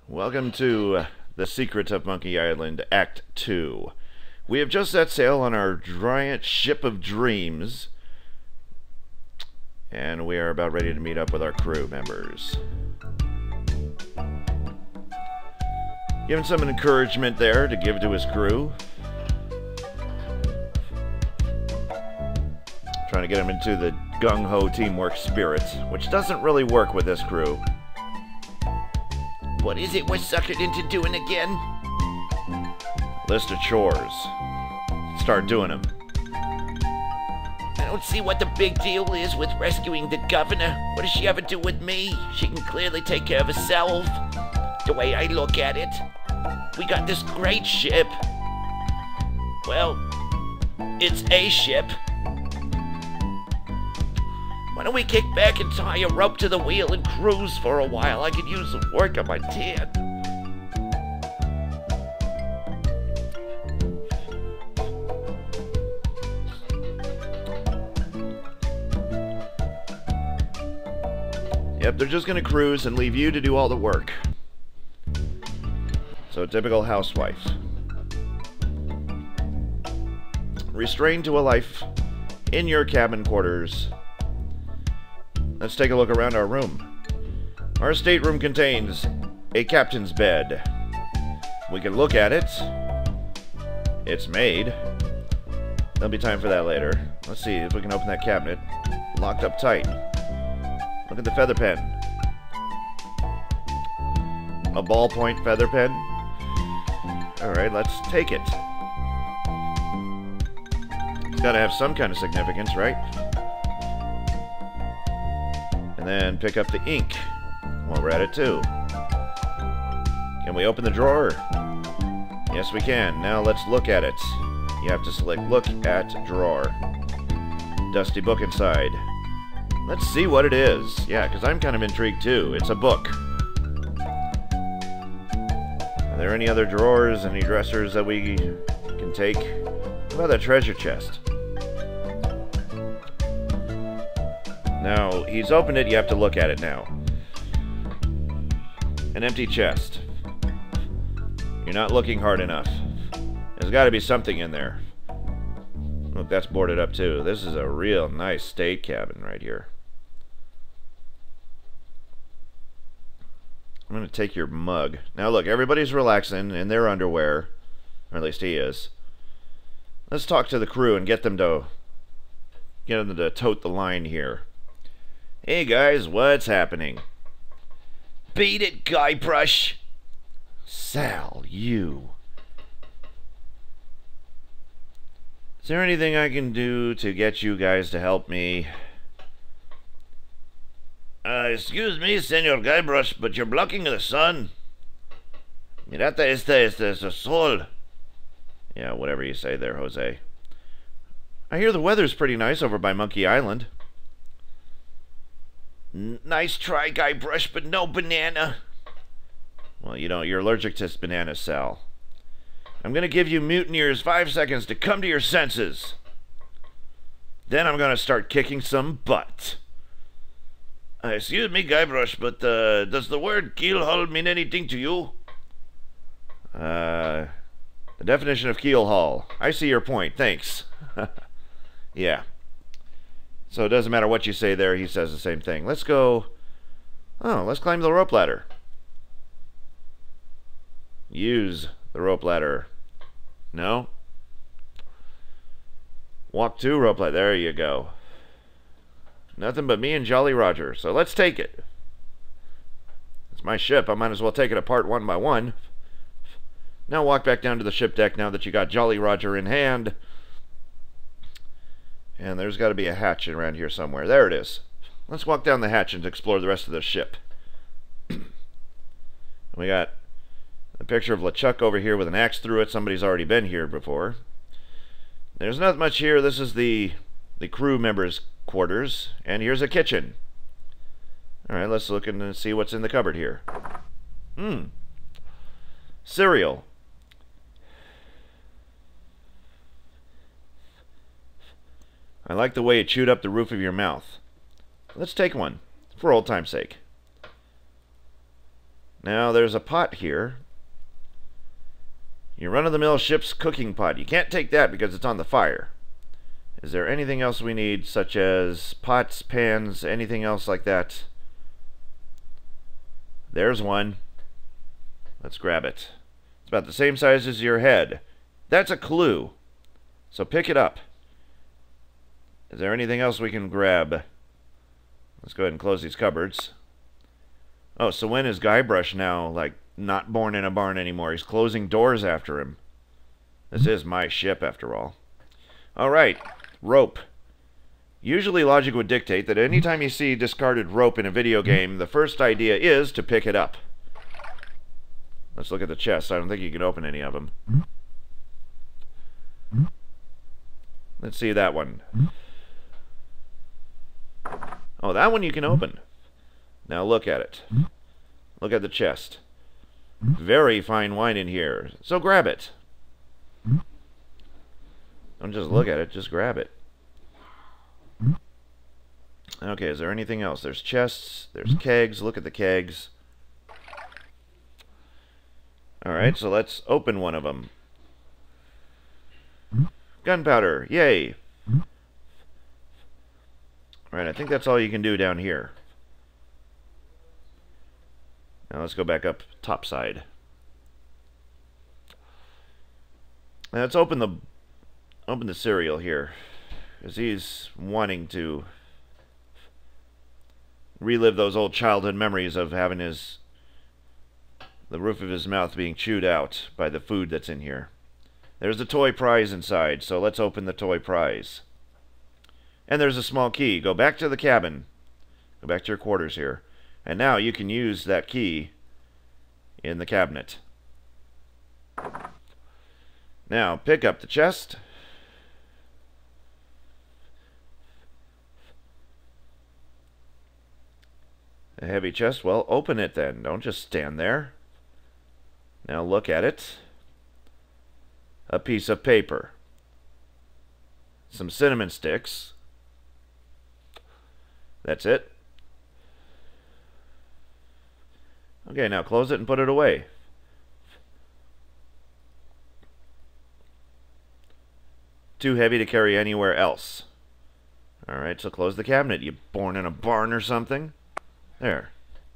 Welcome to The Secret of Monkey Island, Act 2. We have just set sail on our giant ship of dreams, and we are about ready to meet up with our crew members. Giving some encouragement there to give to his crew. Trying to get him into the gung-ho teamwork spirit, which doesn't really work with this crew. What is it we're suckered into doing again? List of chores. Start doing them. I don't see what the big deal is with rescuing the governor. What does she ever do with me? She can clearly take care of herself. The way I look at it. We got this great ship. Well, it's a ship. Why don't we kick back and tie a rope to the wheel and cruise for a while? I could use some work on my tan. Yep, they're just gonna cruise and leave you to do all the work. So, typical housewife. Restrained to a life in your cabin quarters. Let's take a look around our room. Our stateroom contains a captain's bed. We can look at it. It's made. There'll be time for that later. Let's see if we can open that cabinet. Locked up tight. Look at the feather pen. A ballpoint feather pen. Alright, let's take it. It's gotta have some kind of significance, right? And then pick up the ink while we're at it too. Can we open the drawer? Yes, we can. Now let's look at it. You have to select look at drawer. Dusty book inside. Let's see what it is. Yeah, because I'm kind of intrigued too. It's a book. Are there any other drawers, any dressers that we can take? What about that treasure chest? Now, he's opened it, you have to look at it now. An empty chest. You're not looking hard enough. There's got to be something in there. Look, that's boarded up too. This is a real nice state cabin right here. I'm going to take your mug. Now look, everybody's relaxing in their underwear. Or at least he is. Let's talk to the crew and get them to tote the line here. Hey guys, what's happening? Beat it, Guybrush. Sal, you. Is there anything I can do to get you guys to help me? Excuse me, Senor Guybrush, but you're blocking the sun. Mirata esta es el sol. Yeah, whatever you say there, Jose. I hear the weather's pretty nice over by Monkey Island. Nice try, Guybrush, but no banana. Well, you're allergic to bananas, Sal. I'm going to give you mutineers 5 seconds to come to your senses. Then I'm going to start kicking some butt. Excuse me, Guybrush, but does the word keelhaul mean anything to you? The definition of keelhaul. I see your point, thanks. Yeah. So it doesn't matter what you say there, he says the same thing. Let's go... Oh, let's climb the rope ladder. Use the rope ladder. No? Walk to rope ladder. There you go. Nothing but me and Jolly Roger. So let's take it. It's my ship. I might as well take it apart one by one. Now walk back down to the ship deck now that you got Jolly Roger in hand. And there's got to be a hatch around here somewhere. There it is. Let's walk down the hatch and explore the rest of the ship. We got a picture of LeChuck over here with an axe through it. Somebody's already been here before. There's not much here. This is the crew members' quarters. And here's a kitchen. Alright, let's look and see what's in the cupboard here. Cereal. I like the way it chewed up the roof of your mouth. Let's take one, for old time's sake. Now, there's a pot here. Your run-of-the-mill ship's cooking pot. You can't take that because it's on the fire. Is there anything else we need, such as pots, pans, anything else like that? There's one. Let's grab it. It's about the same size as your head. That's a clue. So pick it up. Is there anything else we can grab? Let's go ahead and close these cupboards. Oh, so when is Guybrush now, like, not born in a barn anymore? He's closing doors after him. This is my ship, after all. Alright, rope. Usually logic would dictate that anytime you see discarded rope in a video game, the first idea is to pick it up. Let's look at the chest. I don't think you can open any of them. Let's see that one. Oh, that one you can open. Now look at it. Look at the chest. Very fine wine in here. So grab it. Don't just look at it, just grab it. Okay, is there anything else? There's chests, there's kegs. Look at the kegs. Alright, so let's open one of them. Gunpowder, yay! Alright, I think that's all you can do down here. Now let's go back up top side. Now let's open the cereal here, because he's wanting to relive those old childhood memories of having the roof of his mouth being chewed out by the food that's in here. There's a toy prize inside, so let's open the toy prize. And there's a small key. Go back to the cabin. Go back to your quarters here. And now you can use that key in the cabinet. Now, pick up the chest. A heavy chest. Well, open it then. Don't just stand there. Now look at it. A piece of paper. Some cinnamon sticks. That's it. Okay, now close it and put it away. Too heavy to carry anywhere else. Alright, so close the cabinet. You born in a barn or something? There.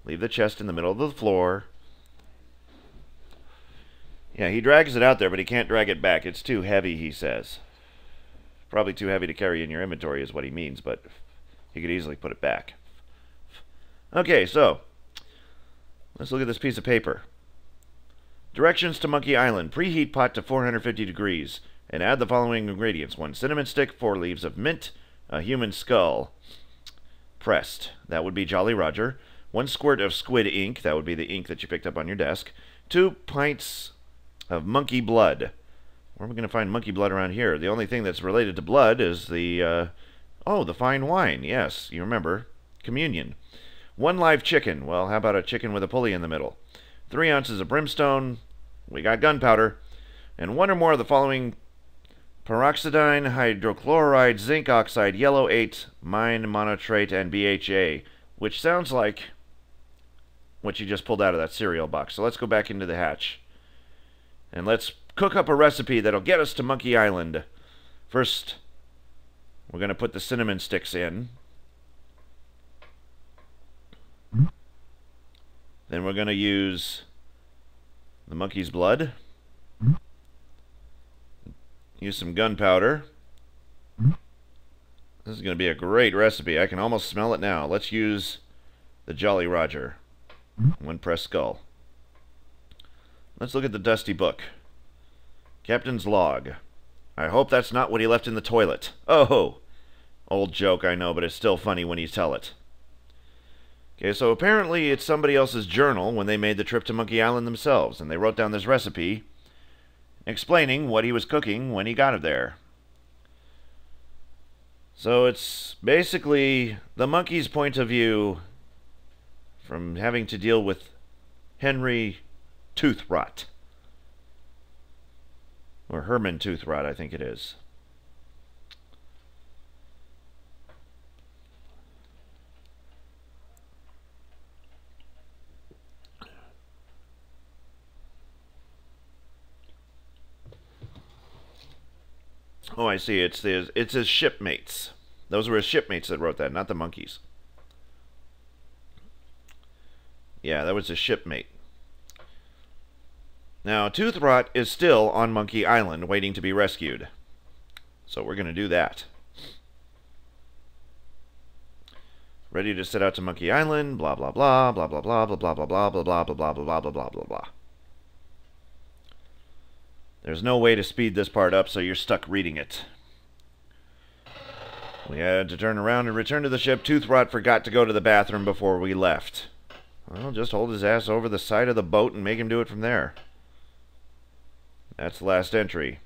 Leave the chest in the middle of the floor. Yeah, he drags it out there, but he can't drag it back. It's too heavy, he says. Probably too heavy to carry in your inventory is what he means, but he could easily put it back. Okay, so let's look at this piece of paper. Directions to Monkey Island. Preheat pot to 450 degrees and add the following ingredients. 1 cinnamon stick, 4 leaves of mint, a human skull pressed. That would be Jolly Roger. 1 squirt of squid ink. That would be the ink that you picked up on your desk. 2 pints of monkey blood. Where are we going to find monkey blood around here? The only thing that's related to blood is the fine wine. Yes, you remember. Communion. 1 live chicken. Well, how about a chicken with a pulley in the middle? 3 ounces of brimstone. We got gunpowder. And 1 or more of the following: peroxidine, hydrochloride, zinc oxide, yellow 8, mine monotrate, and BHA, which sounds like what you just pulled out of that cereal box. So let's go back into the hatch. And let's cook up a recipe that'll get us to Monkey Island. First, we're going to put the cinnamon sticks in. Then we're going to use the monkey's blood. Use some gunpowder. This is going to be a great recipe. I can almost smell it now. Let's use the Jolly Roger. 1 pressed skull. Let's look at the dusty book. Captain's log. I hope that's not what he left in the toilet. Oh! Old joke, I know, but it's still funny when you tell it. Okay, so apparently it's somebody else's journal when they made the trip to Monkey Island themselves, and they wrote down this recipe explaining what he was cooking when he got it there. So it's basically the monkey's point of view from having to deal with Henry Tooth Rot. Or Herman Tooth Rot, I think it is. Oh, I see. It's his shipmates. Those were his shipmates that wrote that, not the monkeys. Yeah, that was his shipmate. Now, Toothrot is still on Monkey Island, waiting to be rescued. So we're going to do that. Ready to set out to Monkey Island, blah, blah, blah, blah, blah, blah, blah, blah, blah, blah, blah, blah, blah, blah, blah, blah, blah, blah, blah. There's no way to speed this part up, so you're stuck reading it. We had to turn around and return to the ship. Toothrot forgot to go to the bathroom before we left. Well, just hold his ass over the side of the boat and make him do it from there. That's the last entry.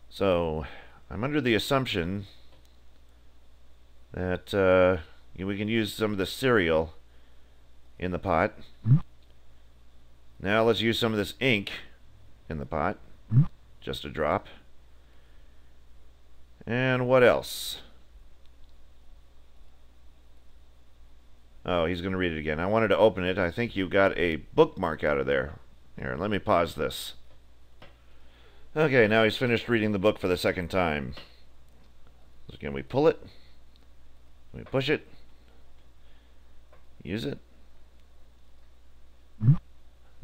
So, I'm under the assumption that we can use some of the cereal in the pot. Now let's use some of this ink in the pot. Just a drop. And what else? Oh, he's going to read it again. I wanted to open it. I think you got a bookmark out of there. Here, let me pause this. Okay, now he's finished reading the book for the second time. So again, we pull it. We push it. Use it.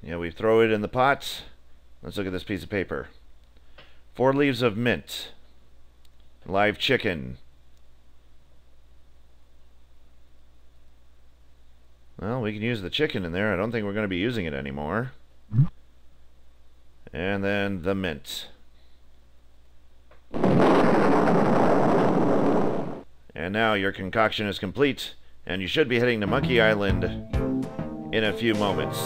Yeah, we throw it in the pot. Let's look at this piece of paper. 4 leaves of mint. Live chicken. Well, we can use the chicken in there. I don't think we're going to be using it anymore. And then the mint. And now your concoction is complete, and you should be heading to Monkey Island in a few moments.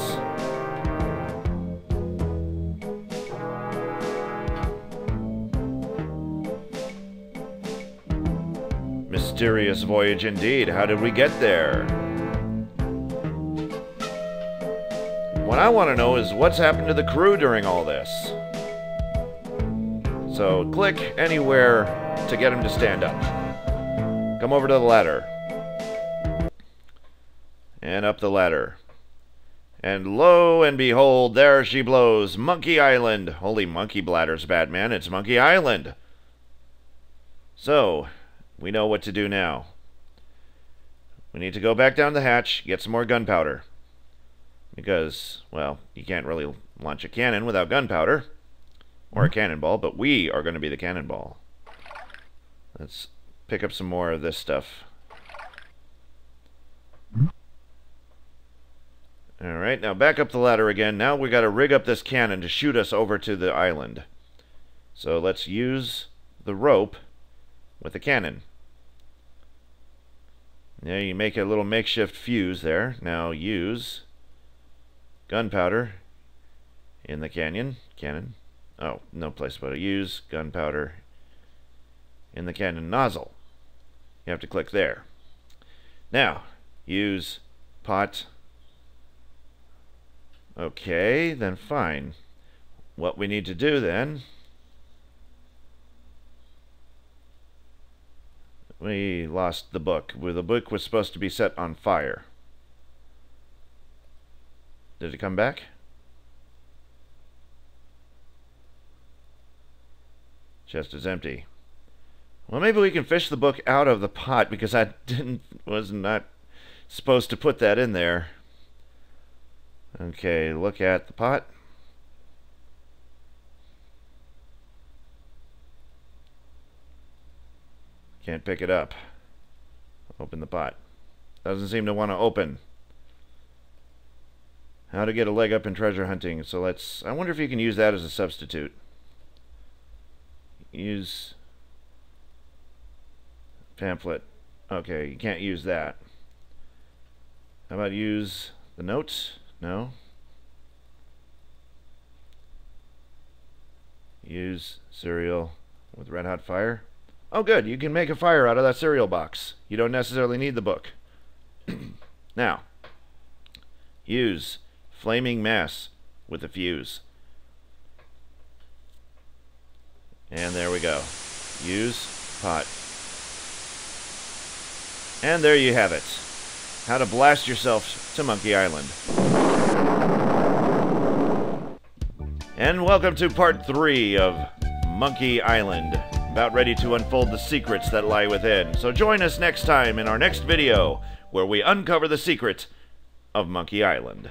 Mysterious voyage indeed. How did we get there? What I want to know is what's happened to the crew during all this. So click anywhere to get him to stand up. Come over to the ladder. And up the ladder. And lo and behold, there she blows. Monkey Island. Holy monkey bladders, Batman. It's Monkey Island. So, we know what to do now. We need to go back down the hatch, get some more gunpowder. Because, well, you can't really launch a cannon without gunpowder. Or a cannonball, but we are going to be the cannonball. Let's pick up some more of this stuff. Alright, now back up the ladder again. Now we got to rig up this cannon to shoot us over to the island. So let's use the rope with the cannon. Now you make a little makeshift fuse there. Now use gunpowder in the cannon. Oh, no place but to use gunpowder in the cannon nozzle. You have to click there. Now, use pot. Okay, then fine. What we need to do then, we lost the book. The book was supposed to be set on fire. Did it come back? Chest is empty. Well, maybe we can fish the book out of the pot because I was not supposed to put that in there. Okay, look at the pot. Can't pick it up. Open the pot. Doesn't seem to want to open. How to get a leg up in treasure hunting. So let's... I wonder if you can use that as a substitute. Use... pamphlet. Okay, you can't use that. How about use the notes? No. Use cereal with red hot fire. Oh good, you can make a fire out of that cereal box. You don't necessarily need the book. Now, use flaming mass with a fuse. And there we go. Use pot. And there you have it. How to blast yourself to Monkey Island. And welcome to part 3 of Monkey Island. About ready to unfold the secrets that lie within. So join us next time in our next video, where we uncover the secret of Monkey Island.